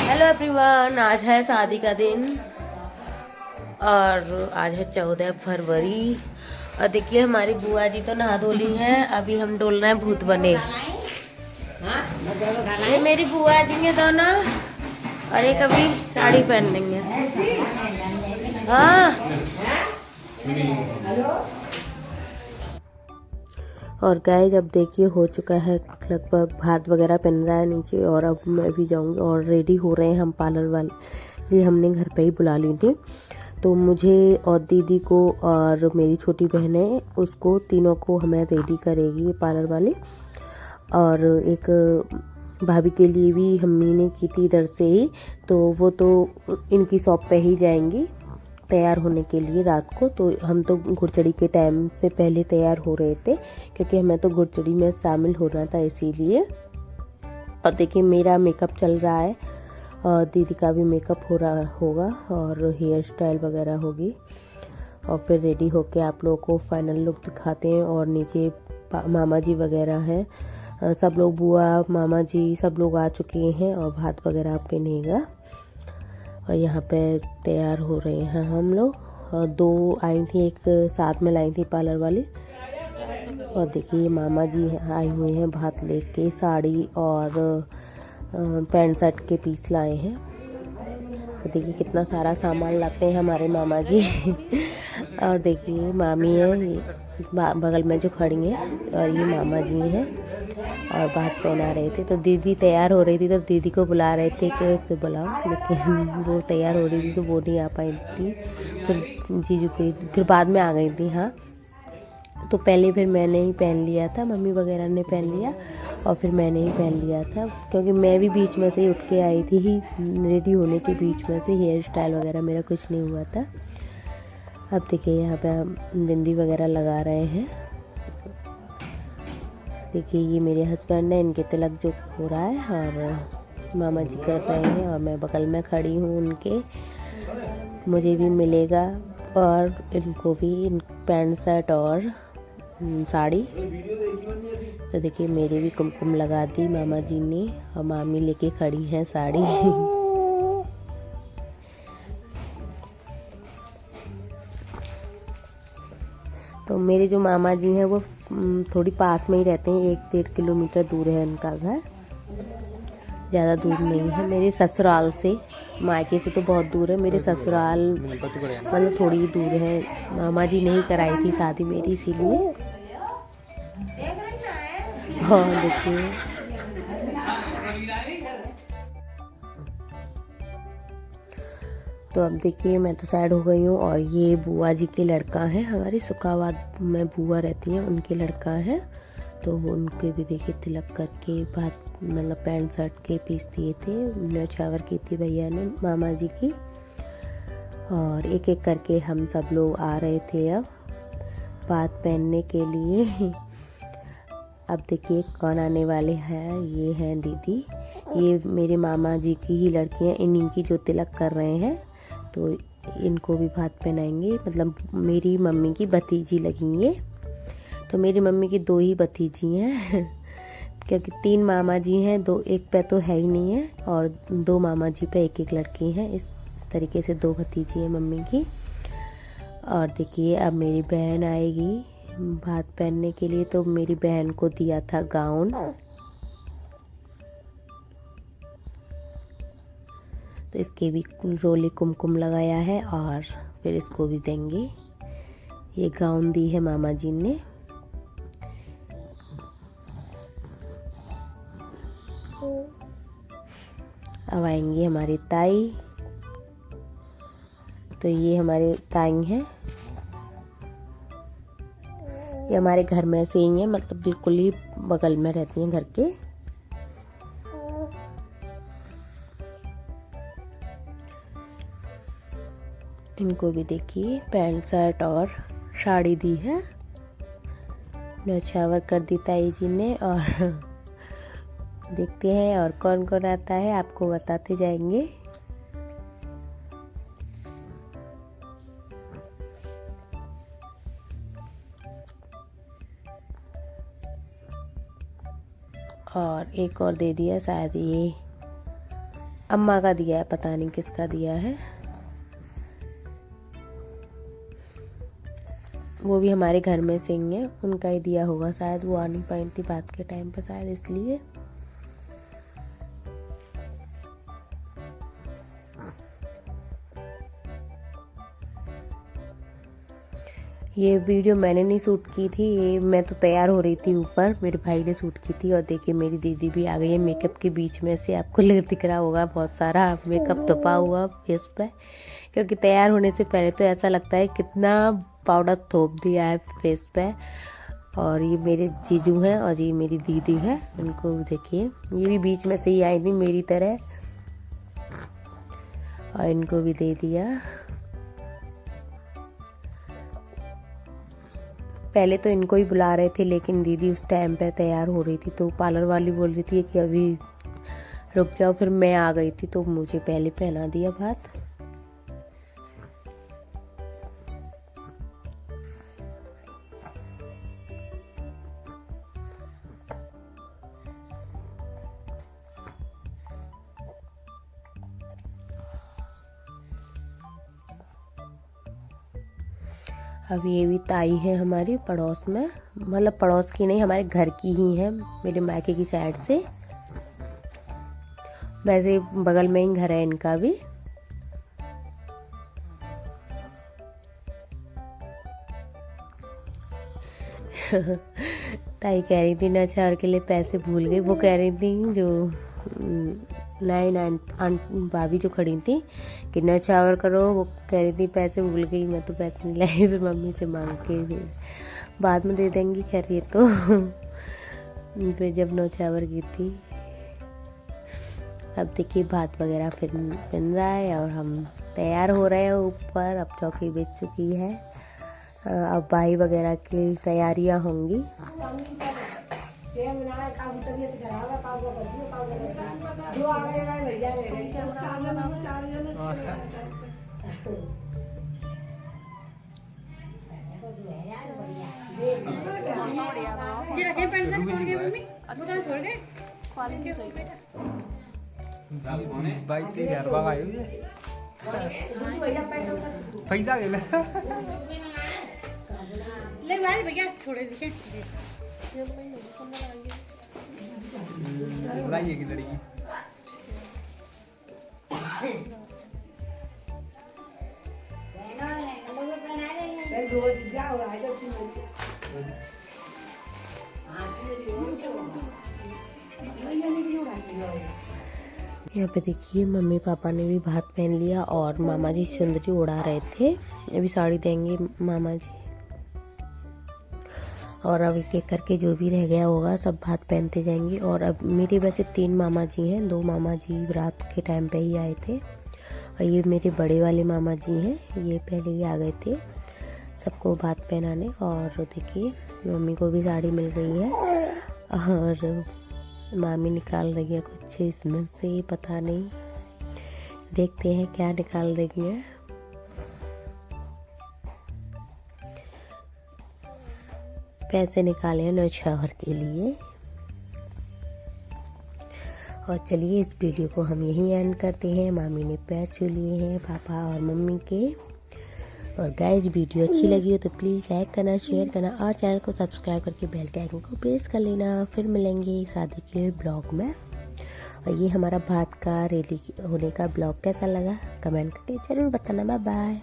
Hello everyone, आज है शादी का दिन और आज है 14 फरवरी। और देखिए हमारी बुआ जी तो नहा धो ली है। अभी हम डोल रहे हैं भूत बने। ये मेरी बुआ जी हैं दोनों और एक अभी साड़ी पहन लेंगे। हाँ, और गाइस अब देखिए हो चुका है लगभग, भात वगैरह बन रहा है नीचे और अब मैं भी जाऊंगी और रेडी हो रहे हैं हम। पार्लर वाले हमने घर पे ही बुला ली थी, तो मुझे और दीदी को और मेरी छोटी बहन है उसको, तीनों को हमें रेडी करेगी ये पार्लर वाली। और एक भाभी के लिए भी हमने ने की थी इधर से ही, तो वो तो इनकी शॉप पे ही जाएंगी तैयार होने के लिए रात को। तो हम तो घुड़चड़ी के टाइम से पहले तैयार हो रहे थे क्योंकि हमें तो घुड़चड़ी में शामिल होना था इसीलिए। और देखिए मेरा मेकअप चल रहा है और दीदी का भी मेकअप हो रहा होगा और हेयर स्टाइल वगैरह होगी। और फिर रेडी होके आप लोगों को फाइनल लुक दिखाते हैं। और नीचे मामा जी वगैरह हैं, सब लोग, बुआ मामा जी सब लोग आ चुके हैं और भात वगैरह बनेगा। और यहाँ पे तैयार हो रहे हैं हम लोग। और दो आई थी, एक साथ में लाई थी पार्लर वाली। और देखिए मामा जी आए हुए हैं भात लेके, साड़ी और पैंट शर्ट के पीस लाए हैं। तो देखिए कितना सारा सामान लाते हैं हमारे मामा जी। और देखिए मामी है बगल में जो खड़ी हैं और ये मामा जी हैं और बात पहना रहे थे। तो दीदी तैयार हो रही थी तो दीदी को बुला रहे थे कि उसे बुलाओ, लेकिन वो तैयार हो रही थी तो वो नहीं आ पाई थी। फिर जीजू को फिर बाद में आ गई थी। हाँ, तो पहले फिर मैंने ही पहन लिया था, मम्मी वगैरह ने पहन लिया और फिर मैंने ही पहन लिया था क्योंकि मैं भी बीच में से ही उठ के आई थी ही, रेडी होने के बीच में से। हेयर स्टाइल वगैरह मेरा कुछ नहीं हुआ था। अब देखिए यहाँ पे हम बिंदी वगैरह लगा रहे हैं। देखिए ये मेरे हस्बैंड है, इनके तिलक जो हो रहा है और मामा जी कर रहे हैं और मैं बगल में खड़ी हूँ उनके। मुझे भी मिलेगा और इनको भी पैंट शर्ट और साड़ी। तो देखिए मेरे भी कुमकुम लगा दी मामा जी ने और मामी लेके खड़ी हैं साड़ी। तो मेरे जो मामा जी हैं वो थोड़ी पास में ही रहते हैं, 1-1.5 किलोमीटर दूर है उनका घर, ज़्यादा दूर नहीं है मेरे ससुराल से। मायके से तो बहुत दूर है, मेरे ससुराल मतलब थोड़ी ही दूर है। मामा जी नहीं कराई थी शादी मेरी इसीलिए। हाँ देखिए तो अब देखिए मैं तो साइड हो गई हूँ और ये बुआ जी के लड़का है, हमारी सुखाबाद में बुआ रहती हैं, उनके लड़का है। तो उनके भी देखिए तिलक करके बात मतलब पैंट शर्ट के पीस दिए थे, न्यौछावर की थी भैया ने मामा जी की। और एक एक करके हम सब लोग आ रहे थे अब बात पहनने के लिए। अब देखिए कौन आने वाले हैं, ये हैं दीदी, ये मेरे मामा जी की ही लड़की हैं, इन्हीं की जो तिलक कर रहे हैं। तो इनको भी भात पहनाएंगे, मतलब मेरी मम्मी की भतीजी लगी ये। तो मेरी मम्मी की 2 ही भतीजी हैं क्योंकि 3 मामा जी हैं, 2 एक पे तो है ही नहीं है और 2 मामा जी पे एक लड़की है। इस तरीके से 2 भतीजी हैं मम्मी की। और देखिए अब मेरी बहन आएगी भात पहनने के लिए, तो मेरी बहन को दिया था गाउन। तो इसके भी रोली कुमकुम लगाया है और फिर इसको भी देंगे। ये गाउन दी है मामा जी ने। अब आएंगी हमारी ताई। तो ये हमारे ताई हैं, ये हमारे घर में से ही है, मतलब बिल्कुल ही बगल में रहती हैं घर के। इनको भी देखिए पैंट शर्ट और साड़ी दी है, न्यौछावर कर दी ताई जी ने। और देखते हैं और कौन कौन आता है, आपको बताते जाएंगे। और एक और दे दिया, शायद ये अम्मा का दिया है, पता नहीं किसका दिया है। वो भी हमारे घर में से ही है, उनका ही दिया होगा शायद, वो आ नहीं पाई थी बात के टाइम पे शायद इसलिए। ये वीडियो मैंने नहीं शूट की थी, ये मैं तो तैयार हो रही थी ऊपर, मेरे भाई ने शूट की थी। और देखिए मेरी दीदी भी आ गई है मेकअप के बीच में से, आपको दिख रहा होगा बहुत सारा मेकअप थपा हुआ फेस पे, क्योंकि तैयार होने से पहले तो ऐसा लगता है कितना पाउडर थोप दिया है फेस पे। और ये मेरे जीजू हैं और ये मेरी दीदी है, उनको देखिए ये भी बीच में से ही आई थी मेरी तरह, और इनको भी दे दिया। पहले तो इनको ही बुला रहे थे, लेकिन दीदी उस टाइम पे तैयार हो रही थी, तो पार्लर वाली बोल रही थी कि अभी रुक जाओ, फिर मैं आ गई थी तो मुझे पहले पहना दिया बात। अब ये भी ताई है हमारी पड़ोस में, मतलब पड़ोस की नहीं, हमारे घर की ही है, मेरे मायके की साइड से। वैसे बगल में ही घर है इनका भी। ताई कह रही थी नौछावर के लिए पैसे भूल गई, वो कह रही थी जो नाइन भाभी जो खड़ी थी कि नौछावर करो, वो कह रही थी पैसे भूल गई, मैं तो पैसे नहीं लाई, फिर मम्मी से मांग के फिर बाद में दे देंगी। खैर ये तो फिर जब नौछावर की थी। अब देखिए भात वगैरह फिर बन रहा है और हम तैयार हो रहे हैं ऊपर। अब चौकी बिछ चुकी है, अब भाई वगैरह की तैयारियां होंगी। पैसा भैया छोड़े दिखे बुलाइए की लड़की यहाँ पे देखिए मम्मी पापा ने भी भात पहन लिया और मामा जी चुंदरी उड़ा रहे थे, अभी साड़ी देंगे मामा जी। और अब एक एक करके जो भी रह गया होगा सब भात पहनते जाएंगे। और अब मेरे वैसे 3 मामा जी हैं, 2 मामा जी रात के टाइम पे ही आए थे और ये मेरे बड़े वाले मामा जी हैं, ये पहले ही आ गए थे सबको भात पहनाने। और देखिए मम्मी को भी साड़ी मिल गई है और मामी निकाल रही है कुछ इसमें से, पता नहीं, देखते हैं क्या निकाल रही है। पैसे निकाले हैं नौछावर के लिए। और चलिए इस वीडियो को हम यहीं एंड करते हैं। मामी ने पैर छू लिए हैं पापा और मम्मी के। और गाइस वीडियो अच्छी लगी हो तो प्लीज़ लाइक करना, शेयर करना और चैनल को सब्सक्राइब करके बेल के आइकन को प्रेस कर लेना। फिर मिलेंगे शादी के ब्लॉग में। और ये हमारा भात का रेडी होने का ब्लॉग कैसा लगा कमेंट करके ज़रूर बताना। Bye bye.